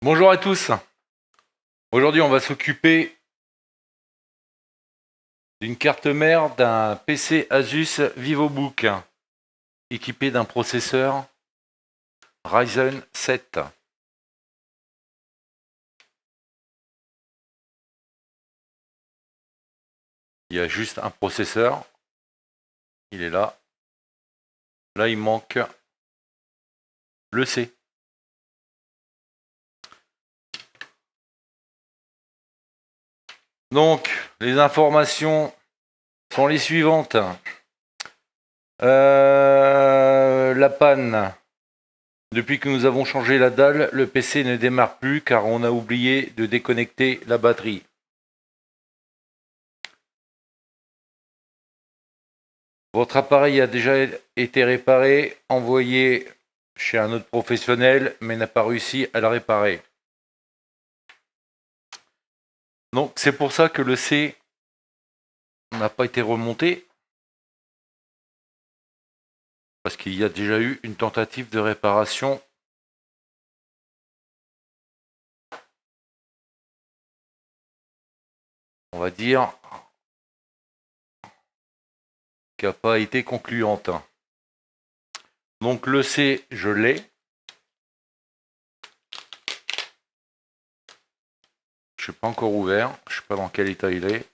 Bonjour à tous. Aujourd'hui, on va s'occuper d'une carte mère d'un PC Asus VivoBook équipé d'un processeur Ryzen 7. Il y a juste un processeur. Il est là. Là, il manque le C. Donc, les informations sont les suivantes. La panne. Depuis que nous avons changé la dalle, le PC ne démarre plus car on a oublié de déconnecter la batterie. Votre appareil a déjà été réparé, envoyé chez un autre professionnel, mais n'a pas réussi à la réparer. Donc c'est pour ça que le C n'a pas été remonté, parce qu'il y a déjà eu une tentative de réparation. On va dire qui n'a pas été concluante. Donc le C, je l'ai. Je ne suis pas encore ouvert, je ne sais pas dans quel état il est.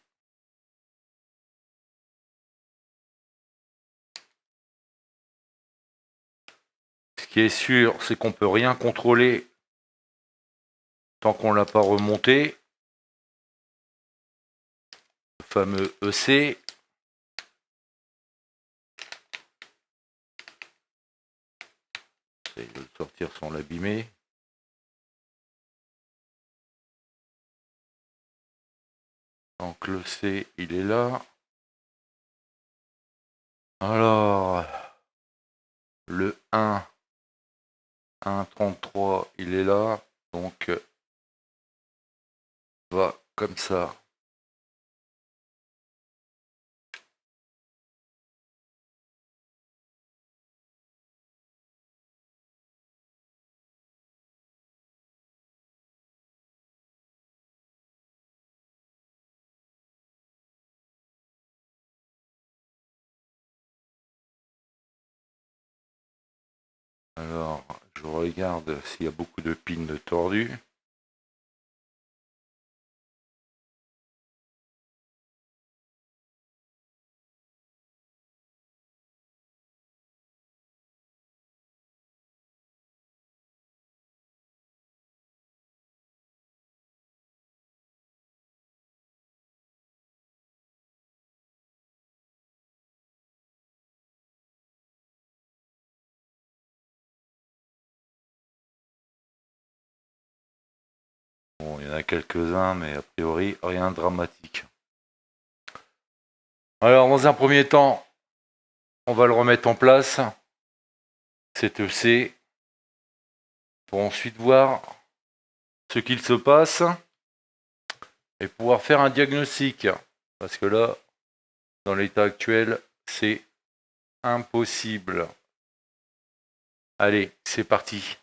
Ce qui est sûr, c'est qu'on ne peut rien contrôler tant qu'on ne l'a pas remonté. Le fameux EC. J'essaie de le sortir sans l'abîmer. Donc le C, il est là. Alors, le 1.33, il est là. Donc, va comme ça. Alors, je regarde s'il y a beaucoup de pins tordus. Bon, il y en a quelques-uns, mais a priori, rien de dramatique. Alors, dans un premier temps, on va le remettre en place, cet EC, pour ensuite voir ce qu'il se passe et pouvoir faire un diagnostic. Parce que là, dans l'état actuel, c'est impossible. Allez, c'est parti.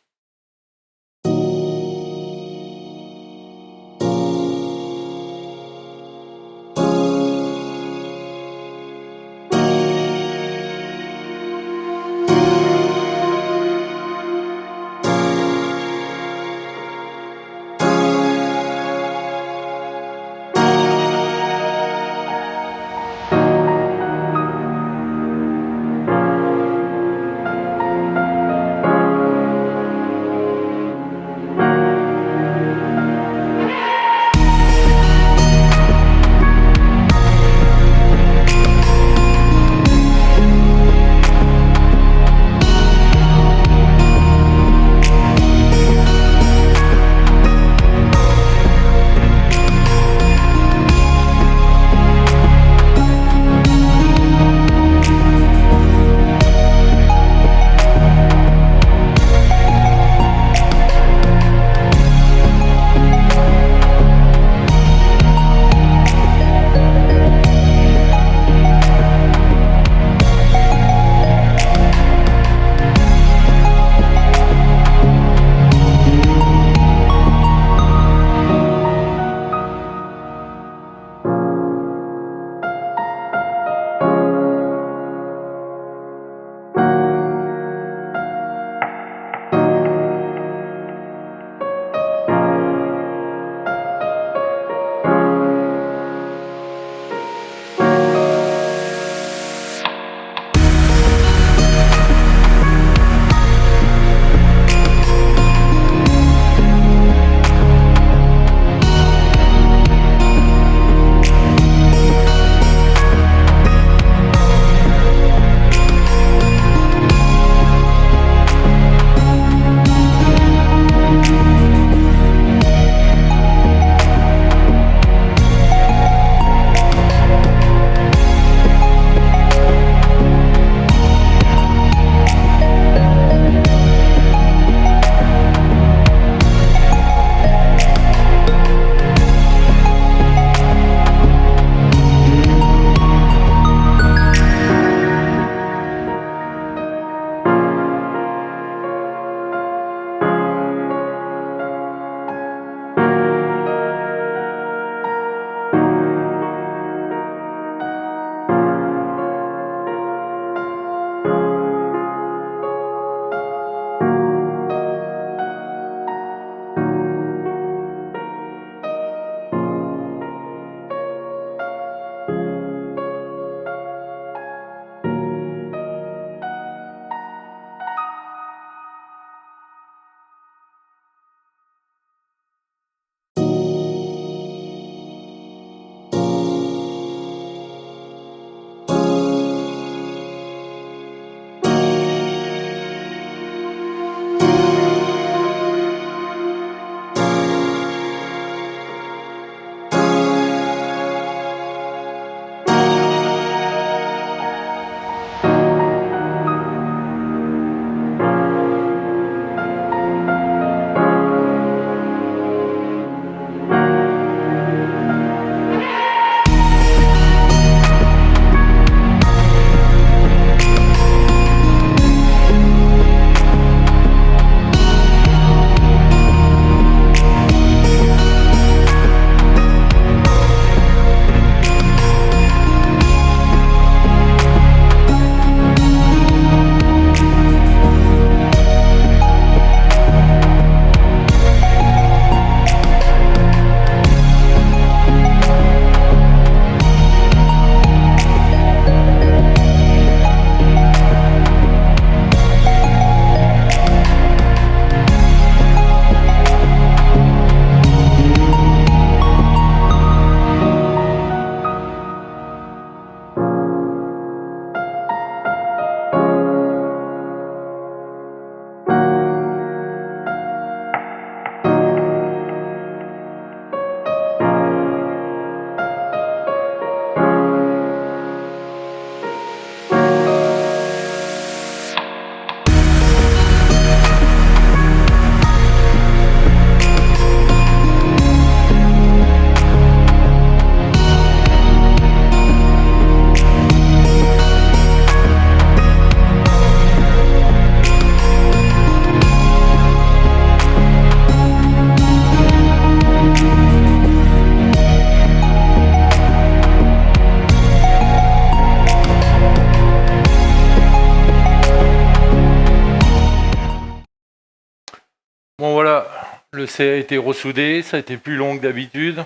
le C a été ressoudé, ça a été plus long que d'habitude.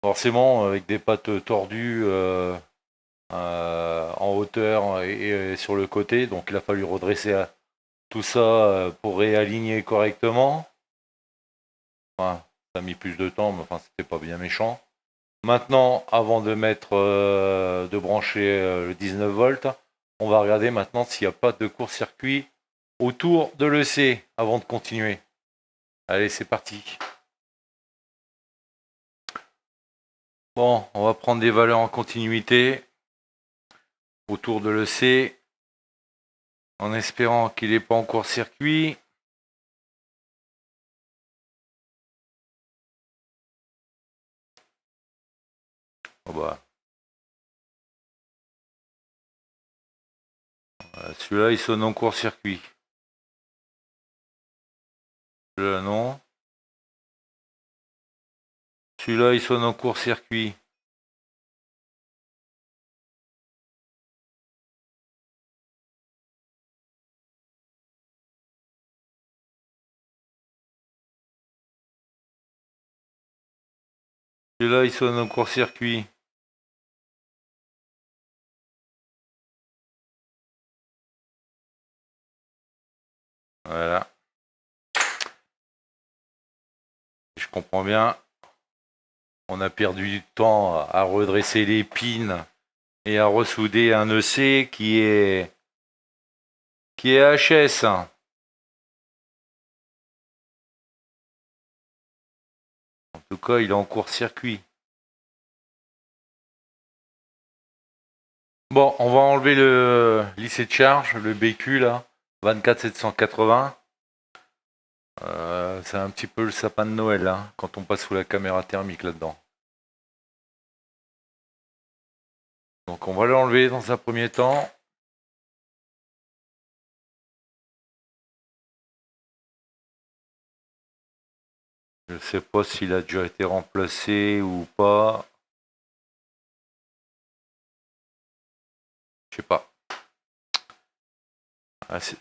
Forcément, avec des pattes tordues en hauteur et sur le côté. Donc il a fallu redresser tout ça pour réaligner correctement. Enfin, ça a mis plus de temps, mais enfin, c'était pas bien méchant. Maintenant, avant de de brancher le 19 volts, on va regarder maintenant s'il n'y a pas de court-circuit autour de l'EC avant de continuer. Allez, c'est parti. Bon, on va prendre des valeurs en continuité autour de l'EC en espérant qu'il n'est pas en court-circuit. Oh bah. Celui-là, il sonne en court-circuit. Celui-là, non. Celui-là, il sonne en court-circuit. Celui-là, il sonne en court-circuit. Voilà. Je comprends bien. On a perdu du temps à redresser les pins et à ressouder un EC qui est HS. En tout cas, il est en court-circuit. Bon, on va enlever le lycée de charge, le BQ là, 24780. C'est un petit peu le sapin de Noël hein, quand on passe sous la caméra thermique là-dedans. Donc on va l'enlever dans un premier temps. Je ne sais pas s'il a déjà été remplacé ou pas. Je sais pas.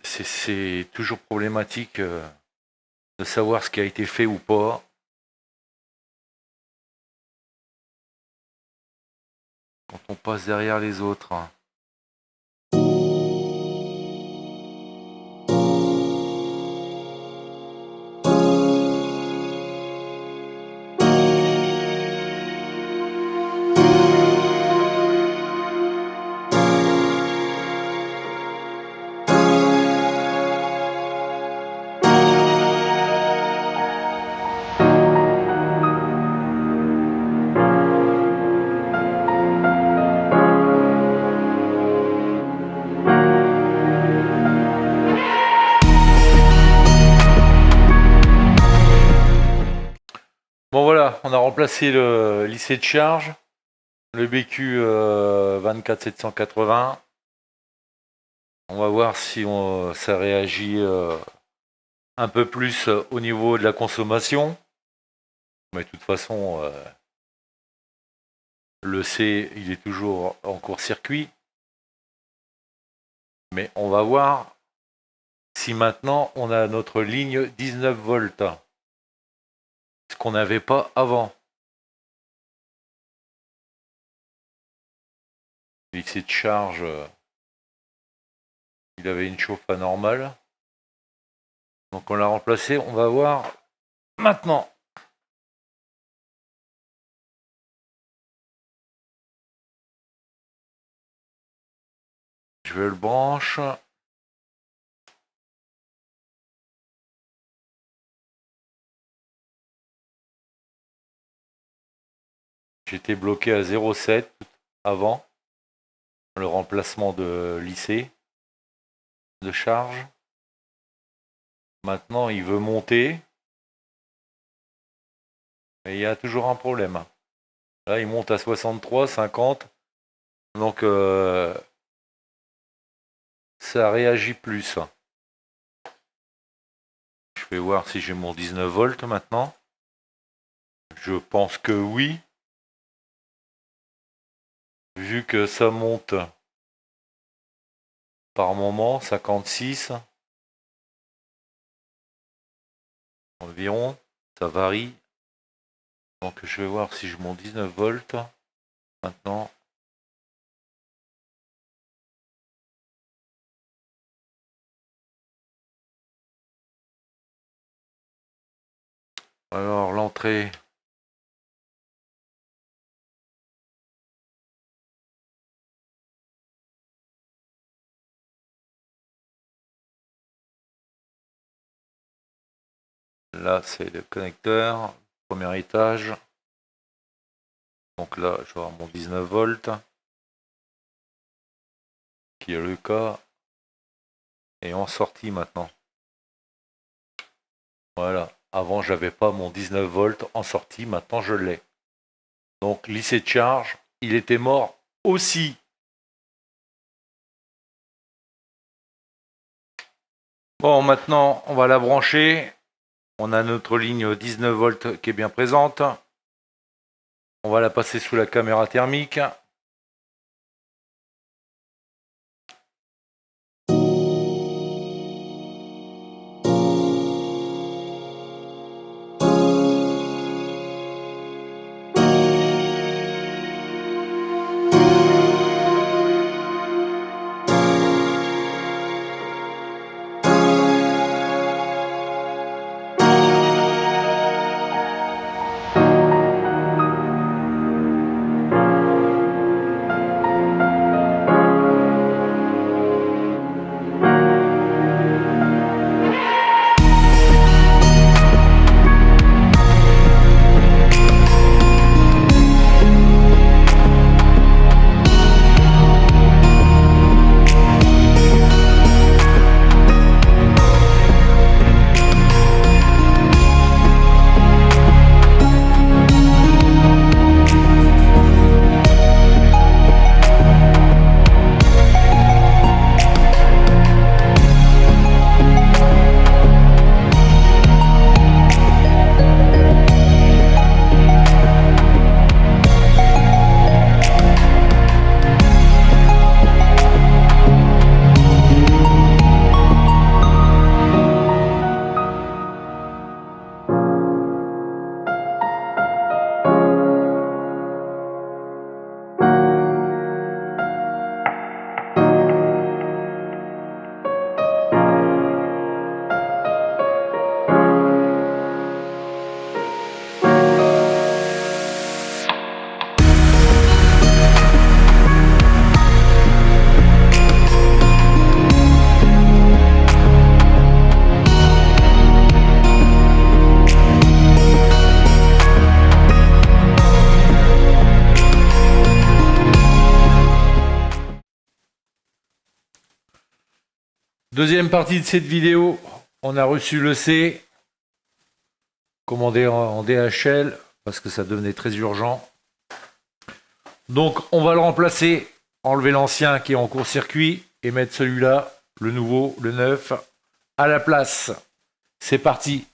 C'est toujours problématique de savoir ce qui a été fait ou pas. Quand on passe derrière les autres. Bon voilà, on a remplacé le lycée de charge, le BQ 24780. On va voir si ça réagit un peu plus au niveau de la consommation. Mais de toute façon, le C, il est toujours en court-circuit. Mais on va voir si maintenant on a notre ligne 19 volts. Ce qu'on n'avait pas avant. Lycée de charge, il avait une chauffe anormale. Donc on l'a remplacé, on va voir maintenant. Je le branche. J'étais bloqué à 0,7 avant le remplacement de lycée de charge. Maintenant, il veut monter. Et il y a toujours un problème. Là, il monte à 63, 50. Donc, ça réagit plus. Je vais voir si j'ai mon 19 volts maintenant. Je pense que oui. Vu que ça monte par moment, 56 environ. ça varie. Donc je vais voir si je monte 19 volts maintenant. Alors l'entrée. Là c'est le connecteur, premier étage. Donc là je vais avoir mon 19 volts. Qui est le cas. Et en sortie maintenant. Voilà. Avant j'avais pas mon 19 volts en sortie, maintenant je l'ai. Donc lycée de charge, il était mort aussi. Bon, maintenant on va la brancher. On a notre ligne 19 volts qui est bien présente. On va la passer sous la caméra thermique. Deuxième partie de cette vidéo, on a reçu le C, commandé en DHL, parce que ça devenait très urgent. Donc on va le remplacer, enlever l'ancien qui est en court-circuit, et mettre celui-là, le nouveau, le neuf, à la place. C'est parti!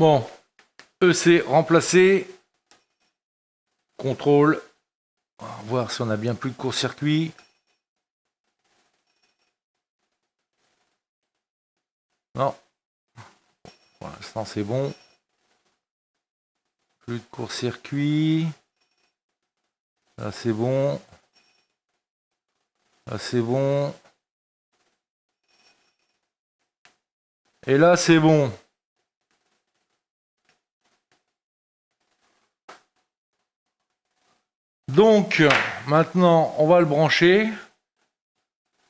Bon, EC remplacé. Contrôle. On va voir si on a bien plus de court-circuit. Non. Pour l'instant, c'est bon. Plus de court-circuit. Là, c'est bon. Là, c'est bon. Et là, c'est bon. Donc, maintenant, on va le brancher.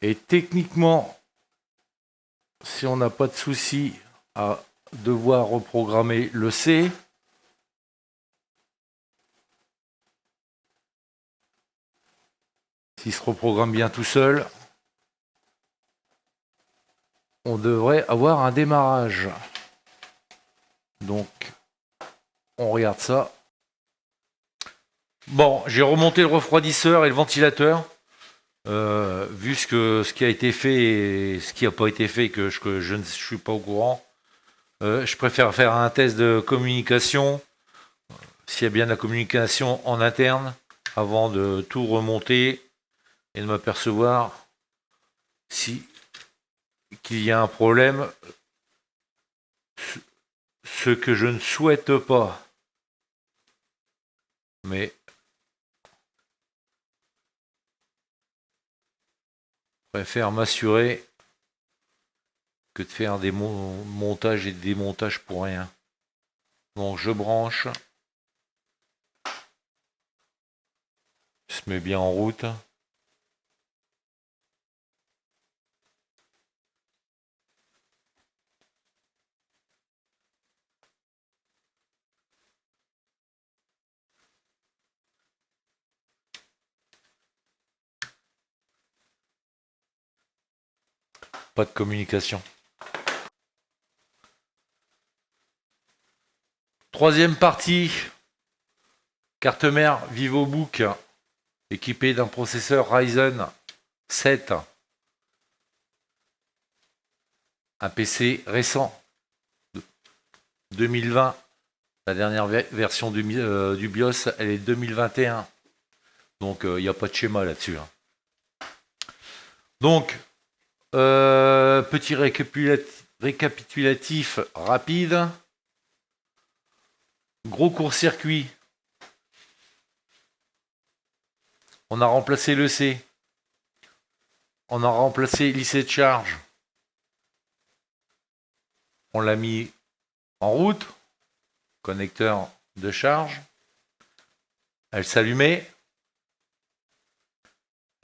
Et techniquement, si on n'a pas de souci à devoir reprogrammer le C, s'il se reprogramme bien tout seul, on devrait avoir un démarrage. Donc, on regarde ça. Bon, j'ai remonté le refroidisseur et le ventilateur. Vu ce qui a été fait et ce qui n'a pas été fait, que je ne suis pas au courant, je préfère faire un test de communication, s'il y a bien de la communication en interne, avant de tout remonter et de m'apercevoir qu'il y a un problème, ce que je ne souhaite pas. Mais je préfère m'assurer que de faire des montages et des démontages pour rien. Donc je branche. Je se met bien en route. Pas de communication. Troisième partie, carte mère VivoBook équipée d'un processeur Ryzen 7. Un PC récent, 2020. La dernière version du BIOS, elle est 2021. Donc il n'y a pas de schéma là-dessus. Donc, petit récapitulatif rapide. Gros court-circuit. On a remplacé le C. On a remplacé l'IC de charge. On l'a mis en route. Connecteur de charge. Elle s'allumait.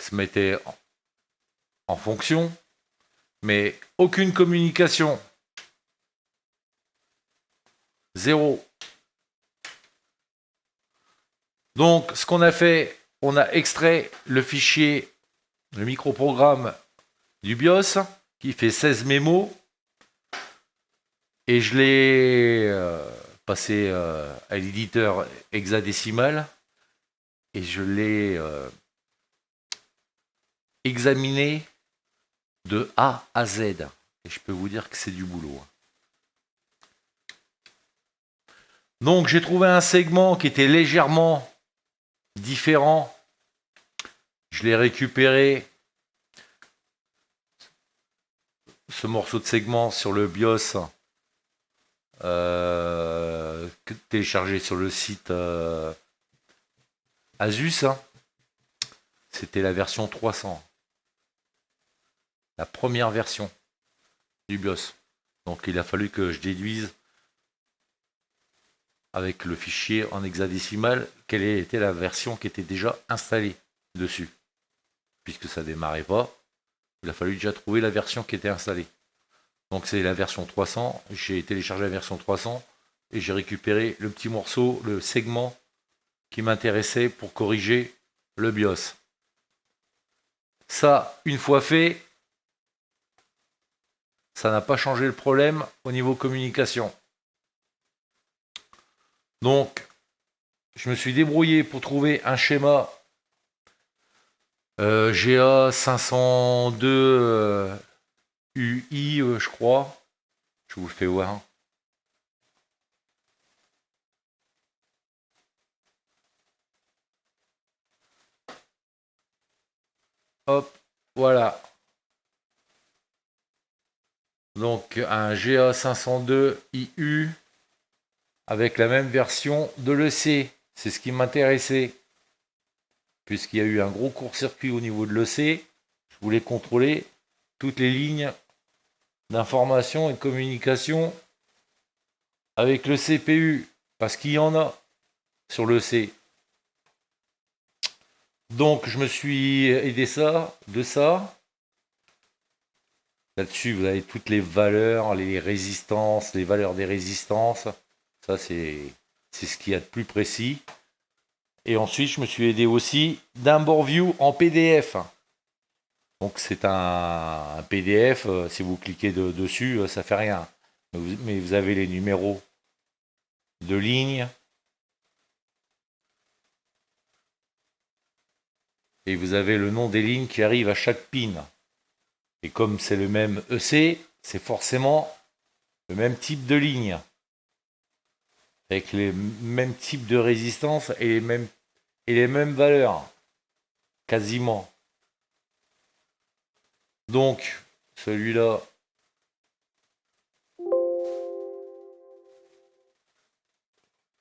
Se mettait en fonction. Mais aucune communication. Zéro. Donc, ce qu'on a fait, on a extrait le fichier, le microprogramme du BIOS, qui fait 16 mémos, et je l'ai passé à l'éditeur hexadécimal, et je l'ai examiné de A à Z. Et je peux vous dire que c'est du boulot. Donc, j'ai trouvé un segment qui était légèrement différent. Je l'ai récupéré, ce morceau de segment, sur le BIOS, téléchargé sur le site Asus. C'était la version 300, la première version du BIOS. Donc il a fallu que je déduise avec le fichier en hexadécimal quelle était la version qui était déjà installée dessus. Puisque ça démarrait pas, il a fallu déjà trouver la version qui était installée. Donc c'est la version 300, j'ai téléchargé la version 300 et j'ai récupéré le petit morceau, le segment qui m'intéressait pour corriger le BIOS. Ça, une fois fait, ça n'a pas changé le problème au niveau communication. Donc, je me suis débrouillé pour trouver un schéma GA 502 UI, je crois. Je vous le fais voir. Voilà. Donc un GA502 IU avec la même version de l'EC. C'est ce qui m'intéressait. Puisqu'il y a eu un gros court-circuit au niveau de l'EC, je voulais contrôler toutes les lignes d'information et de communication avec le CPU. Parce qu'il y en a sur l'EC. Donc je me suis aidé de ça. Là-dessus, vous avez toutes les valeurs, les résistances, les valeurs des résistances. Ça, c'est ce qu'il y a de plus précis. Et ensuite, je me suis aidé aussi d'un BoardView en PDF. Donc c'est un PDF, si vous cliquez dessus, ça fait rien. Mais vous avez les numéros de ligne. Et vous avez le nom des lignes qui arrivent à chaque pin. Et comme c'est le même EC, c'est forcément le même type de ligne. Avec les mêmes types de résistance et les mêmes valeurs. Quasiment. Donc, celui-là.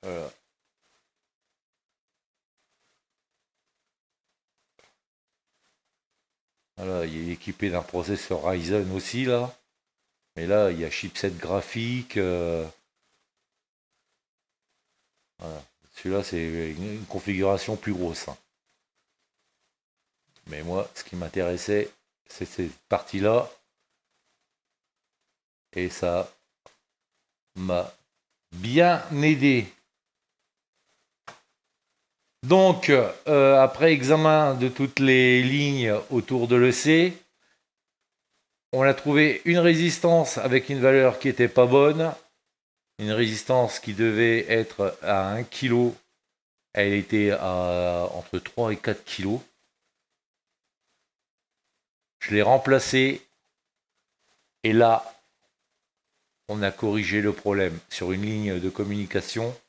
Voilà. Voilà, il est équipé d'un processeur Ryzen aussi, là. Mais là, il y a chipset graphique. Voilà. Celui-là, c'est une configuration plus grosse. Mais moi, ce qui m'intéressait, c'est cette partie-là. Et ça m'a bien aidé. Donc, après examen de toutes les lignes autour de l'EC, on a trouvé une résistance avec une valeur qui n'était pas bonne. Une résistance qui devait être à 1 kg. Elle était à entre 3 et 4 kg. Je l'ai remplacée. Et là, on a corrigé le problème sur une ligne de communication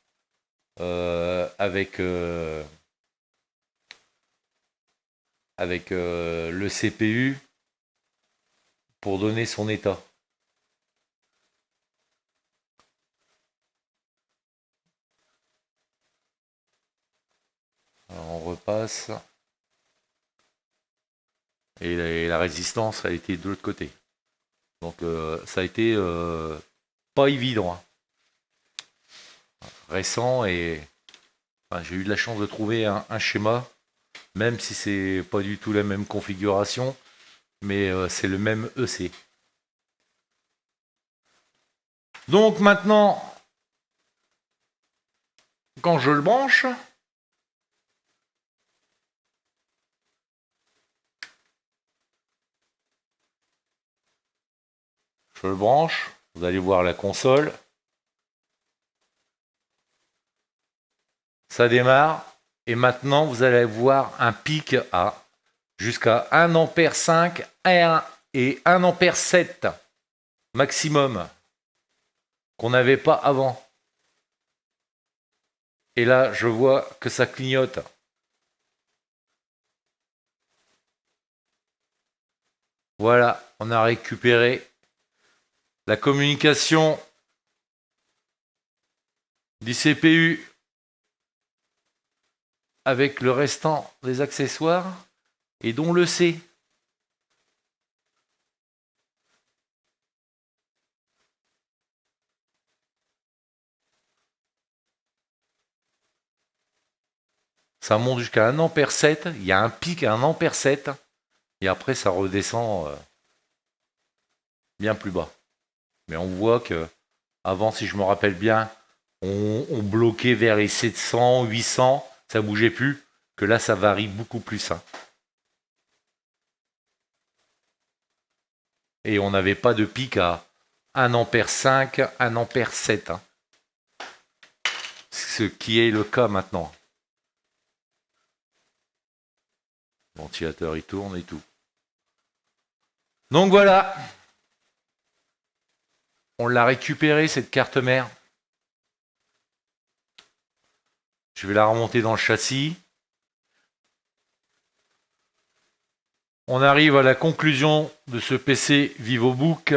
avec le CPU pour donner son état. Alors on repasse. Et la résistance a été de l'autre côté. Donc ça a été pas évident. Récent et enfin, j'ai eu de la chance de trouver un schéma, même si c'est pas du tout la même configuration, mais c'est le même EC. Donc maintenant, quand je le branche, vous allez voir la console. Ça démarre et maintenant vous allez voir un pic à jusqu'à 1 ampère 5 et 1 ampère 7 maximum qu'on n'avait pas avant. Et là, je vois que ça clignote. Voilà, on a récupéré la communication du CPU avec le restant des accessoires et dont le C. Ça monte jusqu'à 1 ampère 7. Il y a un pic à 1 ampère 7. Et après, ça redescend bien plus bas. Mais on voit que avant, si je me rappelle bien, on bloquait vers les 700, 800. Ça bougeait plus. Que là, ça varie beaucoup plus. Et on n'avait pas de pic à 1 ampère 5, 1 ampère 7. Ce qui est le cas maintenant. Le ventilateur il tourne et tout. Donc voilà. On l'a récupéré cette carte mère. Je vais la remonter dans le châssis. On arrive à la conclusion de ce PC VivoBook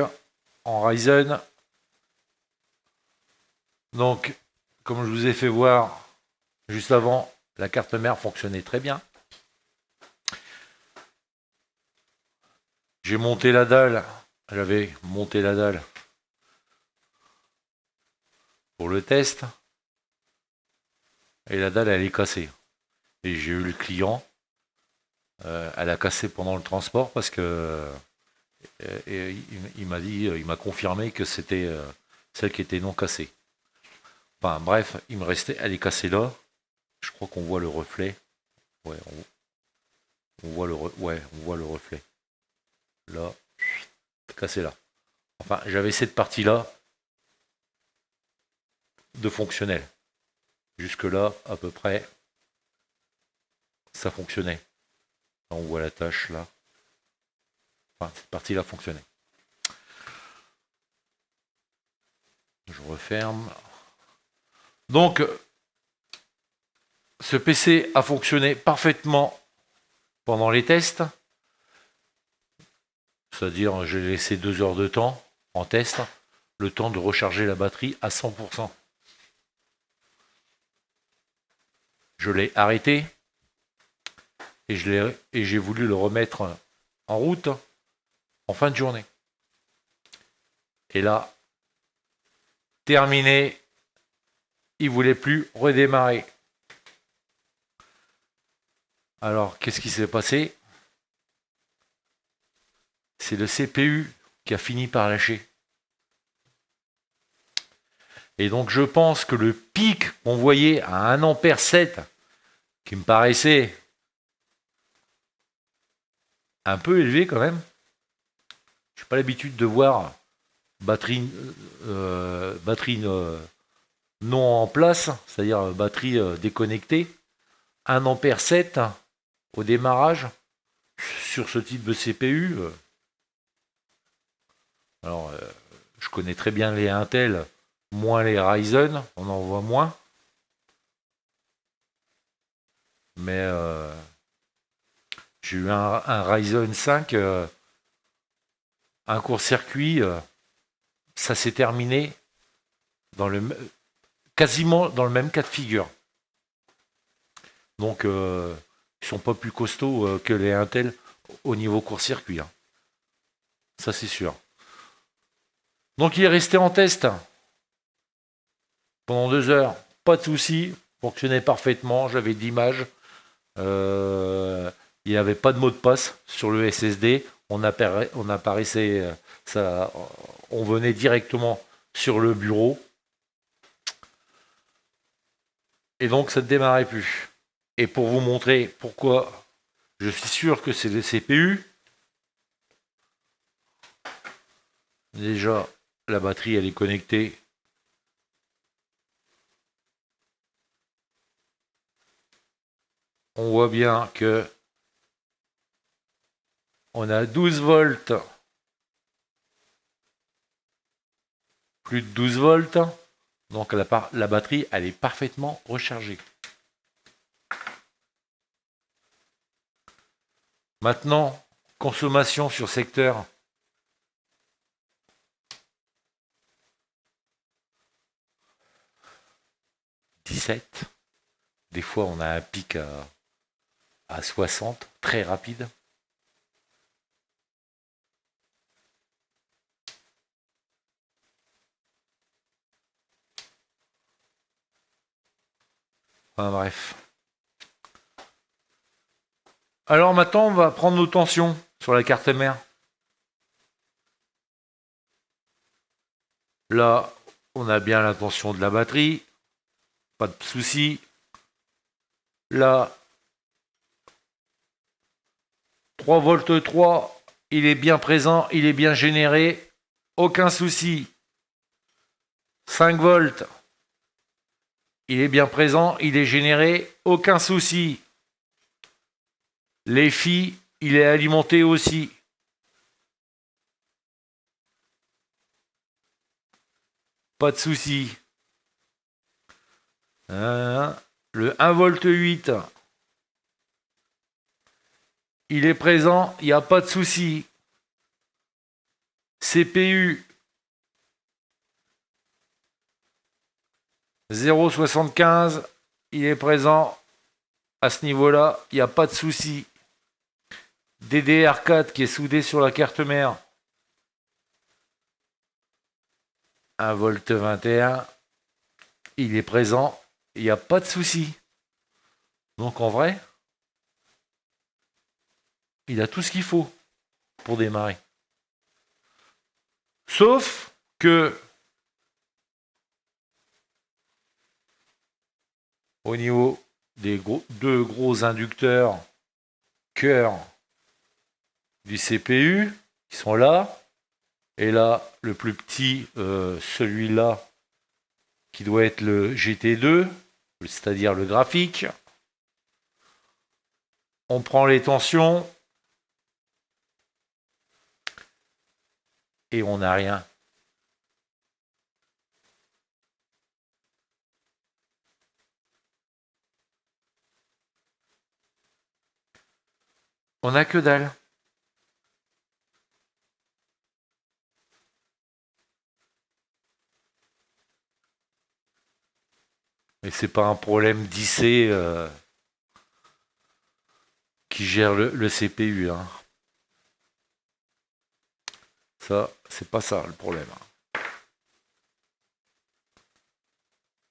en Ryzen. Donc, comme je vous ai fait voir juste avant, la carte mère fonctionnait très bien. J'ai monté la dalle. J'avais monté la dalle pour le test. Et la dalle, elle est cassée. Et j'ai eu le client. Elle a cassé pendant le transport parce que il m'a dit, il m'a confirmé que c'était celle qui était non cassée. Enfin bref, il me restait, elle est cassée là. Je crois qu'on voit le reflet. Ouais, on voit le reflet. Là, cassé là. Enfin, j'avais cette partie-là de fonctionnel. Jusque-là, à peu près, ça fonctionnait. Là, on voit la tâche là. Enfin, cette partie-là fonctionnait. Je referme. Donc, ce PC a fonctionné parfaitement pendant les tests. C'est-à-dire, j'ai laissé 2 heures de temps en test, le temps de recharger la batterie à 100%. Je l'ai arrêté et j'ai voulu le remettre en route en fin de journée. Et là, terminé, il ne voulait plus redémarrer. Alors, qu'est-ce qui s'est passé? C'est le CPU qui a fini par lâcher. Et donc, je pense que le pic qu'on voyait à 1 ampère 7, qui me paraissait un peu élevé quand même, je n'ai pas l'habitude de voir batterie non en place, c'est-à-dire batterie déconnectée, 1 ampère 7 au démarrage sur ce type de CPU. Alors, je connais très bien les Intel, moins les Ryzen, on en voit moins. Mais j'ai eu un Ryzen 5, un court-circuit, ça s'est terminé quasiment dans le même cas de figure. Donc, ils sont pas plus costauds que les Intel au niveau court-circuit. Hein. Ça, c'est sûr. Donc, il est resté en test pendant 2 heures. Pas de souci, fonctionnait parfaitement. J'avais d'image. Il n'y avait pas de mot de passe sur le SSD. On apparaissait, on venait directement sur le bureau. Et donc, ça ne démarrait plus. Et pour vous montrer pourquoi je suis sûr que c'est le CPU, déjà, la batterie, elle est connectée. On voit bien que on a 12 volts, plus de 12 volts. Donc la batterie, elle est parfaitement rechargée. Maintenant, consommation sur secteur. « 17. Des fois, on a un pic à 60, très rapide. Enfin bref. Alors maintenant, on va prendre nos tensions sur la carte mère. Là, on a bien la tension de la batterie. Pas de souci. Là, 3 volts 3, il est bien présent, il est bien généré. Aucun souci. 5 volts, il est bien présent, il est généré. Aucun souci. Les filles, il est alimenté aussi. Pas de souci. Le 1 volt 8, il est présent, il n'y a pas de souci. CPU 0,75, il est présent à ce niveau-là, il n'y a pas de souci. DDR4 qui est soudé sur la carte mère. 1,21 V, il est présent, il n'y a pas de souci. Donc en vrai, il a tout ce qu'il faut pour démarrer. Sauf que au niveau des deux gros inducteurs cœur du CPU qui sont là, et là le plus petit, celui-là qui doit être le GT2, c'est-à-dire le graphique. On prend les tensions et on n'a rien. On n'a que dalle. Mais c'est pas un problème d'IC qui gère le CPU. Hein. Ça, c'est pas ça le problème.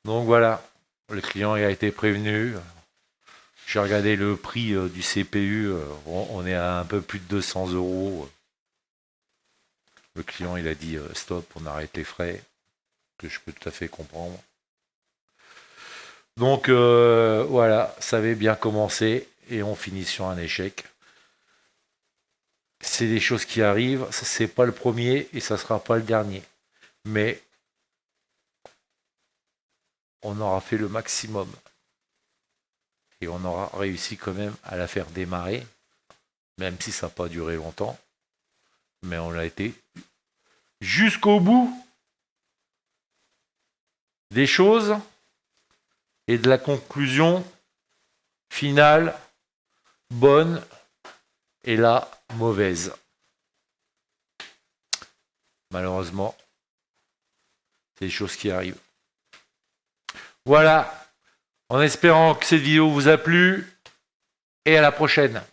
Donc voilà, le client a été prévenu. J'ai regardé le prix du CPU, on est à un peu plus de 200 €. Le client, il a dit stop, on arrête les frais, que je peux tout à fait comprendre. Donc voilà, ça avait bien commencé et on finit sur un échec. C'est des choses qui arrivent, c'est pas le premier et ça sera pas le dernier. Mais on aura fait le maximum. Et on aura réussi quand même à la faire démarrer, même si ça n'a pas duré longtemps. Mais on a été jusqu'au bout des choses et de la conclusion finale, bonne, et là, mauvaise. Malheureusement, c'est des choses qui arrivent. Voilà, en espérant que cette vidéo vous a plu, et à la prochaine.